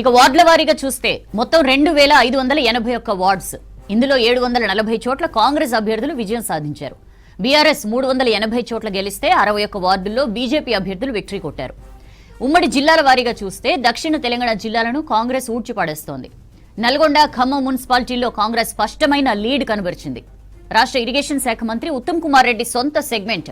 ఇక వార్డుల వారీగా చూస్తే మొత్తం 2581 వార్డ్స్. ఇందులో 740 చోట్ల కాంగ్రెస్ అభ్యర్థులు విజయం సాధించారు. బీఆర్ఎస్ 380 చోట్ల గెలిస్తే 61 వార్డుల్లో బీజేపీ అభ్యర్థులు విక్టరీ కొట్టారు. ఉమ్మడి జిల్లాల వారీగా చూస్తే దక్షిణ తెలంగాణ జిల్లాలను కాంగ్రెస్ ఊడ్చిపడేస్తోంది. నల్గొండ, ఖమ్మం మున్సిపాలిటీల్లో కాంగ్రెస్ స్పష్టమైన లీడ్ కనబరిచింది. రాష్ట్ర ఇరిగేషన్ శాఖ మంత్రి ఉత్తమ్ కుమార్ రెడ్డి సొంత సెగ్మెంట్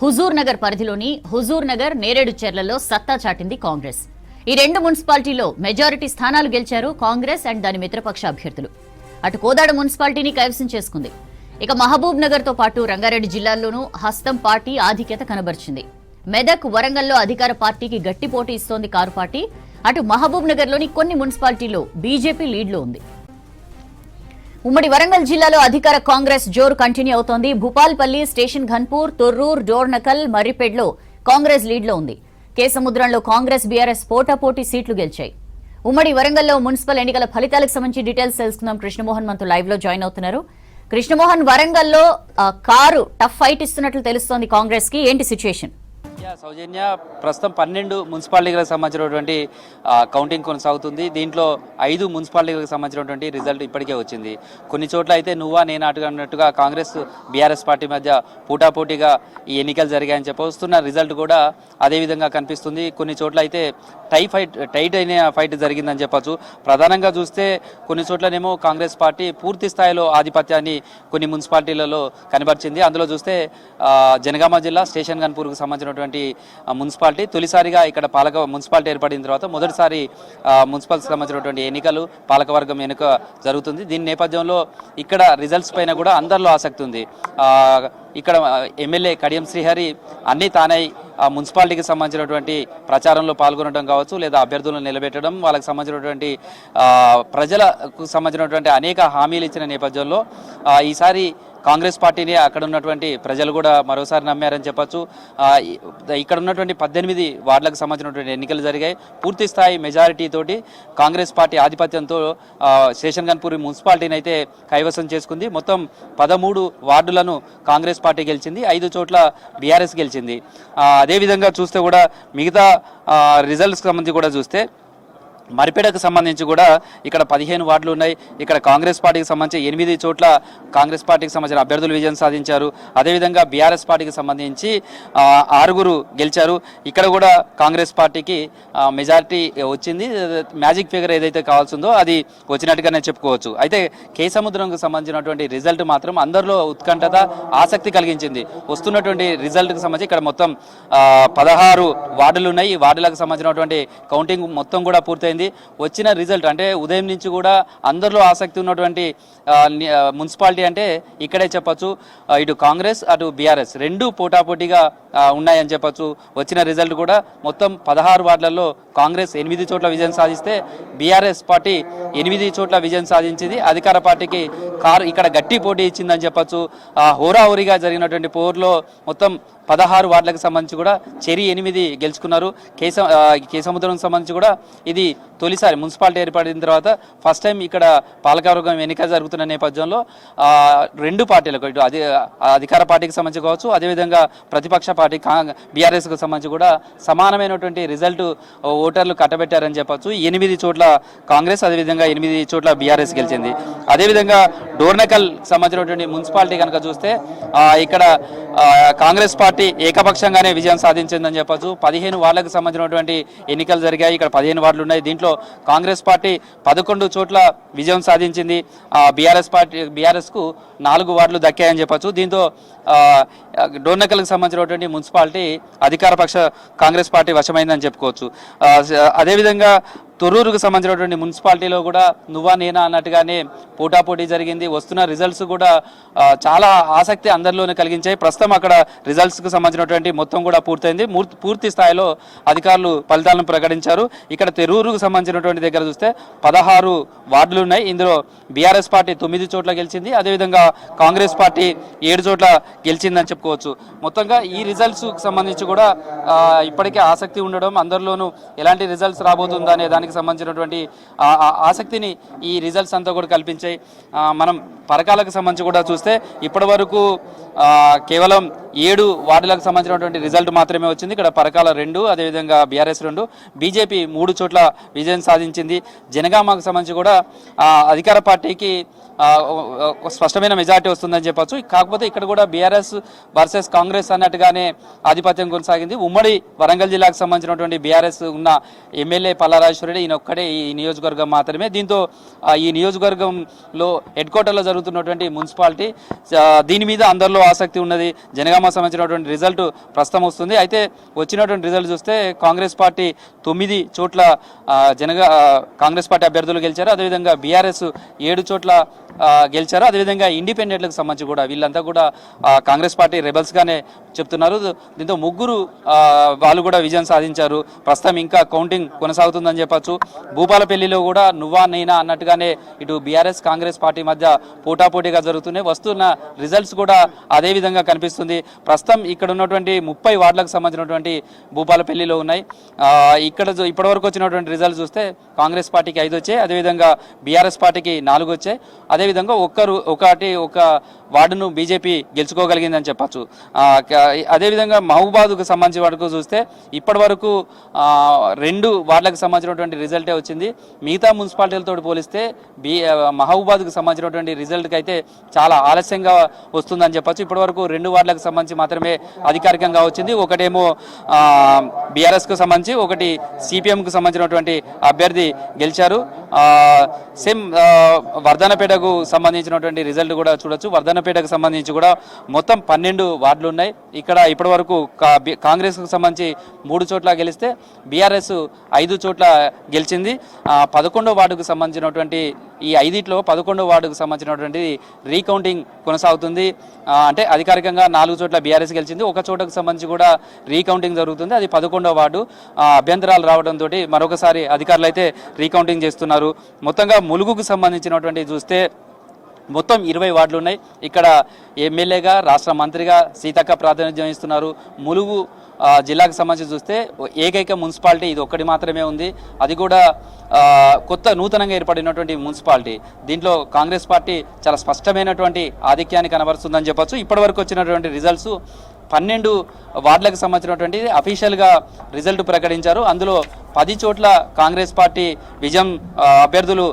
హుజూర్ నగర్ పరిధిలోని హుజూర్ నగర్, నేరేడు చెర్లలో సత్తా చాటింది కాంగ్రెస్. ఈ రెండు మున్సిపాలిటీలో మెజారిటీ స్థానాలు గెలిచారు కాంగ్రెస్ అండ్ దాని మిత్రపక్ష అభ్యర్థులు. అటు కోదాడ మున్సిపాలిటీని కైవసం చేసుకుంది. ఇక మహబూబ్ నగర్ తో పాటు రంగారెడ్డి జిల్లాల్లోనూ హస్తం పార్టీ ఆధిక్యత కనబరిచింది. మెదక్, వరంగల్లో అధికార పార్టీకి గట్టి పోటీ ఇస్తోంది కారు పార్టీ. అటు మహబూబ్ నగర్ లోని కొన్ని మున్సిపాలిటీల్లో బీజేపీ లీడ్లో ఉంది. ఉమ్మడి వరంగల్ జిల్లాలో అధికార కాంగ్రెస్ జోరు కంటిన్యూ అవుతోంది. భూపాల్పల్లి, స్టేషన్ ఘన్పూర్, తొర్రూర్, డోర్నకల్, మర్రిపేడ్లో కాంగ్రెస్ లీడ్లో ఉంది. కేసముద్రంలో కాంగ్రెస్, బీఆర్ఎస్ పోటాపోటీ సీట్లు గెలిచాయి. ఉమ్మడి వరంగల్లో మున్సిపల్ ఎన్నికల ఫలితాలకు సంబంధించి డీటెయిల్స్ తెలుసుకుందాం. కృష్ణమోహన్ మనతో లైవ్ లో జాయిన్ అవుతున్నారు. కృష్ణమోహన్, వరంగల్లో కారు టఫ్ ఫైట్ ఇస్తున్నట్లు తెలుస్తోంది కాంగ్రెస్ కి, ఏంటి సిచ్యుయేషన్? సౌజన్య, ప్రస్తుతం 12 మున్సిపాలిటీలకు సంబంధించినటువంటి కౌంటింగ్ కొనసాగుతుంది. దీంట్లో 5 మున్సిపాలిటీలకు సంబంధించినటువంటి రిజల్ట్ ఇప్పటికే వచ్చింది. కొన్ని చోట్ల అయితే నువ్వా నేను అన్నట్టుగా కాంగ్రెస్, బీఆర్ఎస్ పార్టీ మధ్య పోటాపోటీగా ఈ ఎన్నికలు జరిగాయని చెప్పొస్తున్న రిజల్ట్ కూడా అదేవిధంగా కనిపిస్తుంది. కొన్ని చోట్ల అయితే టైట్ అయిన ఫైట్ జరిగిందని చెప్పచ్చు. ప్రధానంగా చూస్తే కొన్ని చోట్లనేమో కాంగ్రెస్ పార్టీ పూర్తి స్థాయిలో ఆధిపత్యాన్ని కొన్ని మున్సిపాలిటీలలో కనబరిచింది. అందులో చూస్తే జనగామ జిల్లా స్టేషన్ గన్పూర్కు సంబంధించినటువంటి మున్సిపాలిటీ తొలిసారిగా ఇక్కడ మున్సిపాలిటీ ఏర్పడిన తర్వాత మొదటిసారి మున్సిపల్కి సంబంధించినటువంటి ఎన్నికలు, పాలకవర్గం ఎన్నిక జరుగుతుంది. దీని నేపథ్యంలో ఇక్కడ రిజల్ట్స్ పైన కూడా అందరిలో ఆసక్తి ఉంది. ఇక్కడ ఎమ్మెల్యే కడియం శ్రీహరి అన్ని తానై మున్సిపాలిటీకి సంబంధించినటువంటి ప్రచారంలో పాల్గొనడం కావచ్చు, లేదా అభ్యర్థులను నిలబెట్టడం, వాళ్ళకి సంబంధించినటువంటి ప్రజలకు సంబంధించినటువంటి అనేక హామీలు ఇచ్చిన నేపథ్యంలో ఈసారి కాంగ్రెస్ పార్టీని అక్కడ ఉన్నటువంటి ప్రజలు కూడా మరోసారి నమ్మారని చెప్పచ్చు. ఇక్కడ ఉన్నటువంటి 18 వార్డులకు సంబంధించినటువంటి ఎన్నికలు జరిగాయి. పూర్తి స్థాయి మెజారిటీ తోటి కాంగ్రెస్ పార్టీ ఆధిపత్యంతో స్టేషన్ గన్పూర్ మున్సిపాలిటీని అయితే కైవసం చేసుకుంది. మొత్తం 13 వార్డులను కాంగ్రెస్ పార్టీ గెలిచింది, 5 చోట్ల బీఆర్ఎస్ గెలిచింది. అదేవిధంగా చూస్తే కూడా మిగతా రిజల్ట్స్కి సంబంధించి కూడా చూస్తే మరిపేడకు సంబంధించి కూడా ఇక్కడ 15 వార్డులు ఉన్నాయి. ఇక్కడ కాంగ్రెస్ పార్టీకి సంబంధించి 8 చోట్ల కాంగ్రెస్ పార్టీకి సంబంధించిన అభ్యర్థులు విజయం సాధించారు. అదేవిధంగా బీఆర్ఎస్ పార్టీకి సంబంధించి 6 గెలిచారు. ఇక్కడ కూడా కాంగ్రెస్ పార్టీకి మెజారిటీ వచ్చింది. మ్యాజిక్ ఫిగర్ ఏదైతే కావాల్సిందో అది వచ్చినట్టుగానే చెప్పుకోవచ్చు. అయితే కేసముద్రంకు సంబంధించినటువంటి రిజల్ట్ మాత్రం అందరిలో ఉత్కంఠత, ఆసక్తి కలిగించింది. వస్తున్నటువంటి రిజల్ట్కి సంబంధించి ఇక్కడ మొత్తం 16 వార్డులు ఉన్నాయి. ఈ వార్డులకు సంబంధించినటువంటి కౌంటింగ్ మొత్తం కూడా పూర్తయింది. వచ్చిన రిజల్ట్ అంటే ఉదయం నుంచి కూడా అందరిలో ఆసక్తి ఉన్నటువంటి మున్సిపాలిటీ అంటే ఇక్కడే చెప్పచ్చు. ఇటు కాంగ్రెస్, అటు బీఆర్ఎస్ రెండు పోటాపోటీగా ఉన్నాయని చెప్పచ్చు. వచ్చిన రిజల్ట్ కూడా మొత్తం 16 వార్డులలో కాంగ్రెస్ 8 చోట్ల విజయం సాధిస్తే బీఆర్ఎస్ పార్టీ 8 చోట్ల విజయం సాధించింది. అధికార పార్టీకి ఇక్కడ గట్టి పోటీ ఇచ్చిందని చెప్పచ్చు. హోరాహోరీగా జరిగినటువంటి పోరులో మొత్తం 16 వార్డులకు సంబంధించి కూడా చెరి 8 గెలుచుకున్నారు. కేసముద్రం సంబంధించి కూడా ఇది తొలిసారి మున్సిపాలిటీ ఏర్పడిన తర్వాత ఫస్ట్ టైం ఇక్కడ పాలకవర్గం ఎన్నిక జరుగుతున్న నేపథ్యంలో రెండు పార్టీలకు, ఇటు అధికార పార్టీకి సంబంధించి కావచ్చు, అదేవిధంగా ప్రతిపక్ష పార్టీ బీఆర్ఎస్కు సంబంధించి కూడా సమానమైనటువంటి రిజల్ట్ ఓటర్లు కట్టబెట్టారని చెప్పచ్చు. 8 చోట్ల కాంగ్రెస్, అదేవిధంగా 8 చోట్ల బీఆర్ఎస్ గెలిచింది. అదేవిధంగా డోర్నకల్ సంబంధించినటువంటి మున్సిపాలిటీ కనుక చూస్తే ఇక్కడ కాంగ్రెస్ పార్టీ ఏకపక్షంగానే విజయం సాధించిందని చెప్పచ్చు. 15 వార్డులకు సంబంధించినటువంటి ఎన్నికలు జరిగాయి. ఇక్కడ 15 వార్డులు ఉన్నాయి. దీంట్లో కాంగ్రెస్ పార్టీ 11 చోట్ల విజయం సాధించింది. బీఆర్ఎస్ కు 4 వార్డులు దక్కాయని చెప్పచ్చు. దీంతో డోర్నకల్కి సంబంధించినటువంటి మున్సిపాలిటీ అధికార పక్ష కాంగ్రెస్ పార్టీ వశమైందని చెప్పుకోవచ్చు. అదేవిధంగా తొర్రూరుకు సంబంధించినటువంటి మున్సిపాలిటీలో కూడా నువ్వా నేనా అన్నట్టుగానే పోటాపోటీ జరిగింది. వస్తున్న రిజల్ట్స్ కూడా చాలా ఆసక్తి అందరిలోనే కలిగించాయి. ప్రస్తుతం అక్కడ రిజల్ట్స్కు సంబంధించినటువంటి మొత్తం కూడా పూర్తయింది. పూర్తి స్థాయిలో అధికారులు ఫలితాలను ప్రకటించారు. ఇక్కడ తొర్రూరుకు సంబంధించినటువంటి దగ్గర చూస్తే 16 వార్డులు ఉన్నాయి. ఇందులో బీఆర్ఎస్ పార్టీ 9 చోట్ల గెలిచింది. అదేవిధంగా కాంగ్రెస్ పార్టీ 7 చోట్ల గెలిచిందని చెప్పుకోవచ్చు. మొత్తంగా ఈ రిజల్ట్స్కు సంబంధించి కూడా ఇప్పటికే ఆసక్తి ఉండడం, అందరిలోనూ ఎలాంటి రిజల్ట్స్ రాబోతుందా అనే దానికి సంబంధించినటువంటి ఆసక్తిని ఈ రిజల్ట్స్ అంతా కూడా కల్పించాయి. మనం పరకాలకు సంబంధించి కూడా చూస్తే ఇప్పటి వరకు కేవలం 7 వార్డులకు సంబంధించినటువంటి రిజల్ట్ మాత్రమే వచ్చింది. ఇక్కడ పరకాల 2, అదేవిధంగా బీఆర్ఎస్ 2, బీజేపీ 3 చోట్ల విజయం సాధించింది. జనగామకు సంబంధించి కూడా అధికార పార్టీకి స్పష్టమైన మెజార్టీ వస్తుందని చెప్పొచ్చు. కాకపోతే ఇక్కడ కూడా బీఆర్ఎస్ వర్సెస్ కాంగ్రెస్ అన్నట్టుగానే ఆధిపత్యం కొనసాగింది. ఉమ్మడి వరంగల్ జిల్లాకు సంబంధించినటువంటి బీఆర్ఎస్ ఉన్న ఎమ్మెల్యే పల్లారాజేశ్వరరెడ్డి ఈయన ఒక్కడే ఈ నియోజకవర్గం మాత్రమే. దీంతో ఈ నియోజకవర్గంలో హెడ్ క్వార్టర్లో జరుగుతున్నటువంటి మున్సిపాలిటీ దీని మీద అందరిలో ఆసక్తి ఉన్నది. జనగామ సంబంధించినటువంటి రిజల్ట్ ప్రస్తుతం వస్తుంది. అయితే వచ్చినటువంటి రిజల్ట్ చూస్తే కాంగ్రెస్ పార్టీ 9 చోట్ల కాంగ్రెస్ పార్టీ అభ్యర్థులు గెలిచారు. అదేవిధంగా బీఆర్ఎస్ 7 చోట్ల గెలిచారు. అదేవిధంగా ఇండిపెండెంట్లకు సంబంధించి కూడా వీళ్ళంతా కూడా కాంగ్రెస్ పార్టీ రెబల్స్ గానే చెప్తున్నారు. దీంతో 3 వాళ్ళు కూడా విజయం సాధించారు. ప్రస్తుతం ఇంకా కౌంటింగ్ కొనసాగుతుందని చెప్పొచ్చు. భూపాలపల్లిలో కూడా నువ్వా నేనా అన్నట్టుగానే ఇటు బీఆర్ఎస్ కాంగ్రెస్ పార్టీ మధ్య పోటాపోటీగా జరుగుతున్నాయి. వస్తున్న రిజల్ట్స్ కూడా అదే విధంగా కనిపిస్తుంది. ప్రస్తుతం ఇక్కడ ఉన్నటువంటి 30 వార్డులకు సంబంధించినటువంటి భూపాలపల్లిలో ఉన్నాయి. ఇక్కడ ఇప్పటివరకు వచ్చినటువంటి రిజల్ట్స్ చూస్తే కాంగ్రెస్ పార్టీకి 5 వచ్చాయి, అదేవిధంగా బీఆర్ఎస్ పార్టీకి 4 వచ్చాయి. అదేవిధంగా ఒక వార్డును బీజేపీ గెలుచుకోగలిగిందని చెప్పచ్చు. అదేవిధంగా మహబూబాద్కు సంబంధించిన వరకు చూస్తే ఇప్పటి వరకు 2 వార్డులకు సంబంధించినటువంటి రిజల్టే వచ్చింది. మిగతా మున్సిపాలిటీలతో పోలిస్తే మహబూబాద్కు సంబంధించినటువంటి రిజల్ట్కి అయితే చాలా ఆలస్యంగా వస్తుందని చెప్పచ్చు. ఇప్పటి వరకు 2 వార్డులకు సంబంధించి మాత్రమే అధికారికంగా వచ్చింది. ఒకటేమో బీఆర్ఎస్కు సంబంధించి, ఒకటి సిపిఎంకు సంబంధించినటువంటి అభ్యర్థి గెలిచారు. సేమ్ వర్ధనపేటకు సంబంధించినటువంటి రిజల్ట్ కూడా చూడొచ్చు. వర్ధనపేటకు సంబంధించి కూడా మొత్తం 12 వార్డులు ఉన్నాయి. ఇక్కడ ఇప్పటి వరకు కాంగ్రెస్కు సంబంధించి 3 చోట్ల గెలిస్తే బీఆర్ఎస్ 5 చోట్ల గెలిచింది. 11వ వార్డుకు సంబంధించినటువంటి ఈ 5ట్లో 11వ వార్డుకు సంబంధించినటువంటి రీకౌంటింగ్ కొనసాగుతుంది. అంటే అధికారికంగా 4 చోట్ల బీఆర్ఎస్ గెలిచింది. ఒక చోటకు సంబంధించి కూడా రీకౌంటింగ్ జరుగుతుంది. అది 11వ వార్డు. అభ్యంతరాలు రావడంతో మరొకసారి అధికారులు అయితే రీకౌంటింగ్ చేస్తున్నారు. మొత్తంగా ములుగుకు సంబంధించినటువంటి చూస్తే మొత్తం 20 వార్డులు ఉన్నాయి. ఇక్కడ ఎమ్మెల్యేగా రాష్ట్ర మంత్రిగా సీతక్క ప్రాతినిధ్యం వహిస్తున్నారు. ములుగు జిల్లాకు సంబంధించి చూస్తే ఏకైక మున్సిపాలిటీ ఇది ఒక్కటి మాత్రమే ఉంది. అది కూడా నూతనంగా ఏర్పడినటువంటి మున్సిపాలిటీ. దీంట్లో కాంగ్రెస్ పార్టీ చాలా స్పష్టమైనటువంటి ఆధిక్యాన్ని కనబరుస్తుందని చెప్పొచ్చు. ఇప్పటి వరకు వచ్చినటువంటి రిజల్ట్స్ 12 వార్డులకు సంబంధించినటువంటి అఫీషియల్గా రిజల్ట్ ప్రకటించారు. అందులో 10 చోట్ల కాంగ్రెస్ పార్టీ విజయం అభ్యర్థులు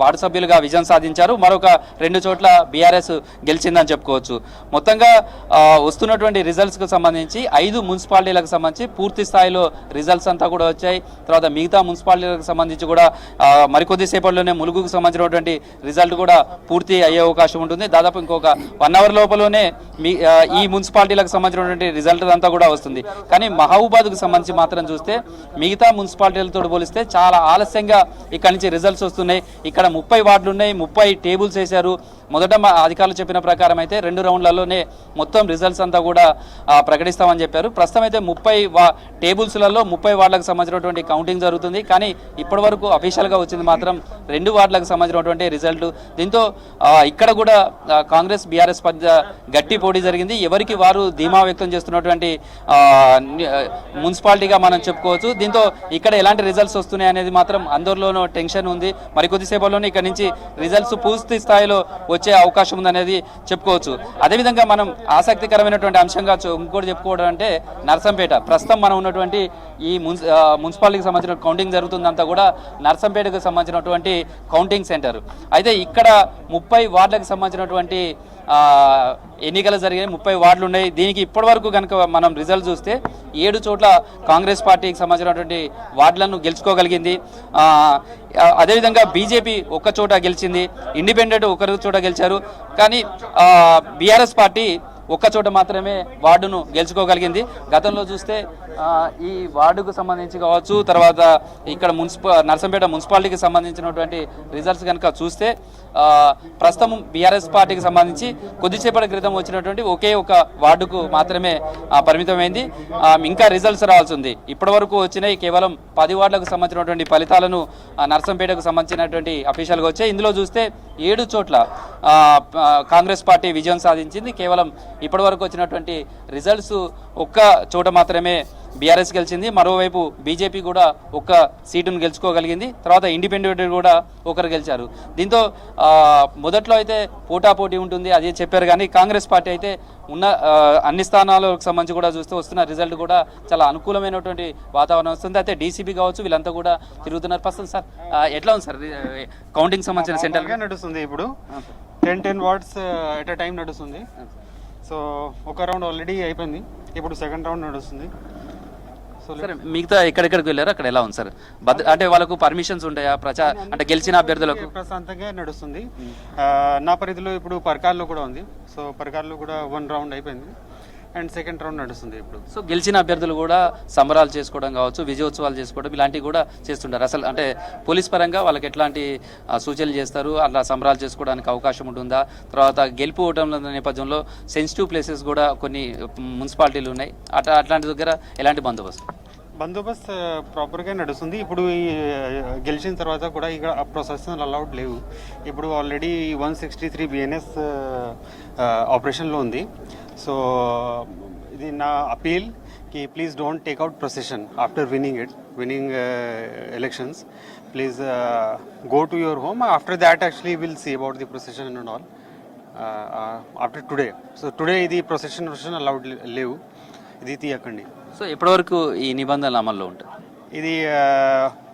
వార్డు సభ్యులుగా విజయం సాధించారు. మరొక 2 చోట్ల బీఆర్ఎస్ గెలిచిందని చెప్పుకోవచ్చు. మొత్తంగా వస్తున్నటువంటి రిజల్ట్స్కు సంబంధించి 5 మున్సిపాలిటీలకు సంబంధించి పూర్తి స్థాయిలో రిజల్ట్స్ అంతా కూడా వచ్చాయి. తర్వాత మిగతా మున్సిపాలిటీలకు సంబంధించి కూడా మరికొద్దిసేపట్లోనే ములుగుకు సంబంధించినటువంటి రిజల్ట్ కూడా పూర్తి అయ్యే అవకాశం ఉంటుంది. దాదాపు ఇంకొక 1 అవర్ లోపలనే ఈ మున్సిపాలిటీలకు సంబంధించినటువంటి రిజల్ట్ అంతా కూడా వస్తుంది. కానీ మహబూబాద్కు సంబంధించి మాత్రం చూస్తే మిగతా మున్సిపాలిటీలతో పోలిస్తే చాలా ఆలస్యంగా ఇక్కడి నుంచి రిజల్ట్స్ వస్తున్నాయి. ఇక్కడ 30 వార్డులు ఉన్నాయి, 30 టేబుల్స్ వేశారు. మొదట అధికారులు చెప్పిన ప్రకారం అయితే 2 రౌండ్లలోనే మొత్తం రిజల్ట్స్ అంతా కూడా ప్రకటిస్తామని చెప్పారు. ప్రస్తుతం అయితే 30 టేబుల్స్లలో 30 వార్డులకు సంబంధించినటువంటి కౌంటింగ్ జరుగుతుంది. కానీ ఇప్పటి వరకు అఫీషియల్గా వచ్చింది మాత్రం 2 వార్డులకు సంబంధించినటువంటి రిజల్ట్. దీంతో ఇక్కడ కూడా కాంగ్రెస్ బీఆర్ఎస్ మధ్య గట్టి పోటీ జరిగింది. ఎవరికి వారు ధీమా వ్యక్తం చేస్తున్నటువంటి మున్సిపాలిటీగా మనం చెప్పుకోవచ్చు. దీంతో ఇక్కడ ఎలాంటి రిజల్ట్స్ వస్తున్నాయి అనేది మాత్రం అందరిలోనూ టెన్షన్ ఉంది. మరికొద్దిసేపట్లోనే ఇక్కడ నుంచి రిజల్ట్స్ పూర్తి స్థాయిలో వచ్చే అవకాశం ఉందనేది చెప్పుకోవచ్చు. అదేవిధంగా మనం ఆసక్తికరమైనటువంటి అంశంగా ఇంకోటి చెప్పుకోవడం అంటే నర్సంపేట. ప్రస్తుతం మనం ఉన్నటువంటి ఈ మున్సిపాలిటీకి సంబంధించిన కౌంటింగ్ జరుగుతుందంతా కూడా నర్సంపేటకు సంబంధించినటువంటి కౌంటింగ్ సెంటర్. అయితే ఇక్కడ 30 వార్డులకు సంబంధించినటువంటి ఎన్నికలు జరిగాయి. 30 వార్డులు ఉన్నాయి. దీనికి ఇప్పటి వరకు కనుక మనం రిజల్ట్ చూస్తే 7 చోట్ల కాంగ్రెస్ పార్టీకి సంబంధించినటువంటి వార్డులను గెలుచుకోగలిగింది. అదేవిధంగా బీజేపీ 1 చోట గెలిచింది, ఇండిపెండెంట్ 1 చోట గెలిచారు. కానీ బీఆర్ఎస్ పార్టీ 1 చోట మాత్రమే వార్డును గెలుచుకోగలిగింది. గతంలో చూస్తే ఈ వార్డుకు సంబంధించి కావచ్చు, తర్వాత ఇక్కడ నర్సంపేట మున్సిపాలిటీకి సంబంధించినటువంటి రిజల్ట్స్ కనుక చూస్తే ప్రస్తుతం బీఆర్ఎస్ పార్టీకి సంబంధించి కొద్దిసేపటి క్రితం వచ్చినటువంటి ఒకే ఒక వార్డుకు మాత్రమే పరిమితమైంది. ఇంకా రిజల్ట్స్ రావాల్సి ఉంది. ఇప్పటి వరకు వచ్చినాయి కేవలం 10 వార్డులకు సంబంధించినటువంటి ఫలితాలను నర్సంపేటకు సంబంధించినటువంటి అఫీషియల్గా వచ్చాయి. ఇందులో చూస్తే 7 చోట్ల కాంగ్రెస్ పార్టీ విజయం సాధించింది. కేవలం ఇప్పటి వరకు వచ్చినటువంటి రిజల్ట్స్ ఒక్క చోట మాత్రమే బీఆర్ఎస్ గెలిచింది, మరోవైపు బీజేపీ కూడా ఒక్క సీటును గెలుచుకోగలిగింది, తర్వాత ఇండిపెండెంట్ కూడా ఒకరు గెలిచారు. దీంతో మొదట్లో అయితే పోటాపోటీ ఉంటుంది అదే చెప్పారు, కానీ కాంగ్రెస్ పార్టీ అయితే ఉన్న అన్ని స్థానాలకు సంబంధించి కూడా చూస్తే వస్తున్న రిజల్ట్ కూడా చాలా అనుకూలమైనటువంటి వాతావరణం వస్తుంది. అయితే డీసీపీ కావచ్చు వీళ్ళంతా కూడా తిరుగుతున్నారు. ప్రస్తుతం సార్ ఎట్లా ఉంది సార్ కౌంటింగ్ సంబంధించిన సెంటర్ నడుస్తుంది? ఇప్పుడు 10 వార్డ్స్ ఎట్ అ టైం నడుస్తుంది. సో ఒక రౌండ్ ఆల్రెడీ అయిపోయింది, ఇప్పుడు సెకండ్ రౌండ్ నడుస్తుంది. సార్ మిగతా ఎక్కడెక్కడికి వెళ్ళారు అక్కడ ఎలా ఉంది సార్? అంటే వాళ్ళకు పర్మిషన్స్ ఉంటాయా అంటే గెలిచిన అభ్యర్థులకు? ప్రశాంతంగా నడుస్తుంది. నా పరిధిలో ఇప్పుడు పర్కాల్లో కూడా ఉంది. సో పర్కాల్లో కూడా 1 రౌండ్ అయిపోయింది అండ్ సెకండ్ రౌండ్ నడుస్తుంది ఇప్పుడు. సో గెలిచిన అభ్యర్థులు కూడా సంబరాలు చేసుకోవడం కావచ్చు, విజయోత్సవాలు చేసుకోవడం ఇలాంటివి కూడా చేస్తుంటారు. అసలు అంటే పోలీస్ పరంగా వాళ్ళకి ఎట్లాంటి సూచనలు చేస్తారు, అలా సంబరాలు చేసుకోవడానికి అవకాశం ఉంటుందా? తర్వాత గెలుపు ఓటముల నేపథ్యంలో సెన్సిటివ్ ప్లేసెస్ కూడా కొన్ని మున్సిపాలిటీలు ఉన్నాయి, అట్లాంటి దగ్గర ఎలాంటి బందోబస్తు ప్రాపర్గా నడుస్తుంది. ఇప్పుడు ఈ గెలిచిన తర్వాత కూడా ఇక్కడ ప్రొసెషన్ అలౌడ్ లేవు. ఇప్పుడు ఆల్రెడీ 163 బిఎన్ఎస్ ఆపరేషన్లో ఉంది. సో ఇది నా అపీల్ కి please don't take out procession after winning elections. Please go to your home. After that actually will see about the procession and all after today. So today ఇది procession allowed లేవు, ఇది తీయకండి. So ఎప్పటివరకు ఈ నిబంధనలు అమల్లో ఉంటాయి? ఇది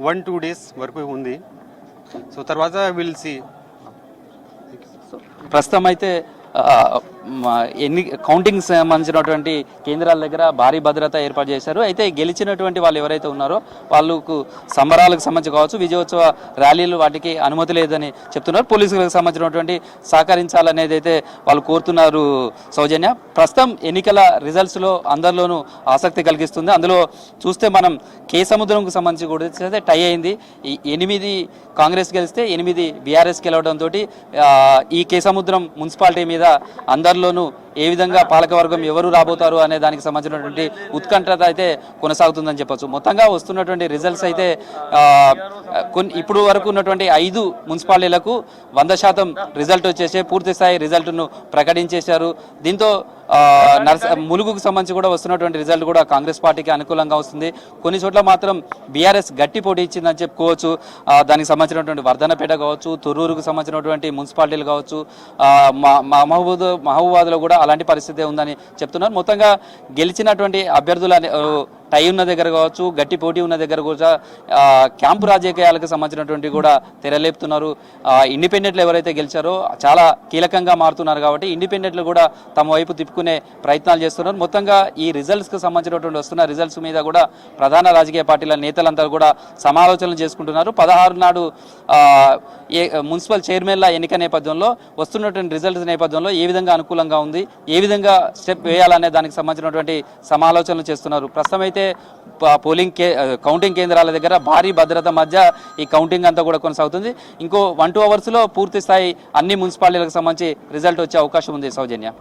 1-2 days వరకు ఉంది. సో తర్వాత విల్ సీ. ప్రస్తుతం అయితే కౌంటింగ్ సంబంధించినటువంటి కేంద్రాల దగ్గర భారీ భద్రత ఏర్పాటు చేశారు. అయితే గెలిచినటువంటి వాళ్ళు ఎవరైతే ఉన్నారో వాళ్ళకు సంబరాలకు సంబంధించి కావచ్చు, విజయోత్సవ ర్యాలీలు వాటికి అనుమతి లేదని చెప్తున్నారు. పోలీసులకు సంబంధించినటువంటి సహకరించాలనేది అయితే వాళ్ళు కోరుతున్నారు. సౌజన్య, ప్రస్తుతం ఎన్నికల రిజల్ట్స్లో అందరిలోనూ ఆసక్తి కలిగిస్తుంది. అందులో చూస్తే మనం కేసముద్రంకు సంబంధించి కూడా టై అయింది. 8 కాంగ్రెస్ గెలిస్తే 8 బీఆర్ఎస్ గెలవడంతో ఈ కేసముద్రం మున్సిపాలిటీ మీద అందరిలోనూ ఏ విధంగా పాలకవర్గం ఎవరు రాబోతారు అనే దానికి సంబంధించినటువంటి ఉత్కంఠత అయితే కొనసాగుతుందని చెప్పొచ్చు. మొత్తంగా వస్తున్నటువంటి రిజల్ట్స్ అయితే ఇప్పుడు వరకు ఉన్నటువంటి 5 మున్సిపాలిటీలకు 100% రిజల్ట్ వచ్చేసి పూర్తి స్థాయి రిజల్ట్ను ప్రకటించేశారు. దీంతో ములుగుకు సంబంధించి కూడా వస్తున్నటువంటి రిజల్ట్ కూడా కాంగ్రెస్ పార్టీకి అనుకూలంగా వస్తుంది. కొన్ని చోట్ల మాత్రం బీఆర్ఎస్ గట్టి పోటీ ఇచ్చిందని చెప్పుకోవచ్చు. దానికి సంబంధించినటువంటి వర్ధనపేట కావచ్చు, తొర్రూరుకు సంబంధించినటువంటి మున్సిపాలిటీలు కావచ్చు, మహబూబాద్లో కూడా అలాంటి పరిస్థితి ఉందని చెప్తున్నారు. మొత్తంగా గెలిచినటువంటి అభ్యర్థుల టై ఉన్న దగ్గర కావచ్చు, గట్టి పోటీ ఉన్న దగ్గర కూడా క్యాంపు రాజకీయాలకు సంబంధించినటువంటి కూడా తెరలేపుతున్నారు. ఇండిపెండెంట్లు ఎవరైతే గెలిచారో చాలా కీలకంగా మారుతున్నారు కాబట్టి ఇండిపెండెంట్లు కూడా తమ వైపు తిప్పుకునే ప్రయత్నాలు చేస్తున్నారు. మొత్తంగా ఈ రిజల్ట్స్కి సంబంధించినటువంటి వస్తున్న రిజల్ట్స్ మీద కూడా ప్రధాన రాజకీయ పార్టీల నేతలంతా కూడా సమాలోచనలు చేసుకుంటున్నారు. 16 నాడు మున్సిపల్ చైర్మన్ల ఎన్నిక నేపథ్యంలో వస్తున్నటువంటి రిజల్ట్స్ నేపథ్యంలో ఏ విధంగా అనుకూలంగా ఉంది, ఏ విధంగా స్టెప్ వేయాలనే దానికి సంబంధించినటువంటి సమాలోచనలు చేస్తున్నారు. ప్రస్తుతం అయితే కౌంటింగ్ కేంద్రాల దగ్గర భారీ భద్రత మధ్య ఈ కౌంటింగ్ అంతా కూడా కొనసాగుతుంది. ఇంకో 1-2 అవర్స్లో పూర్తి స్థాయి అన్ని మున్సిపాలిటీలకు సంబంధించి రిజల్ట్ వచ్చే అవకాశం ఉంది. సౌజన్య.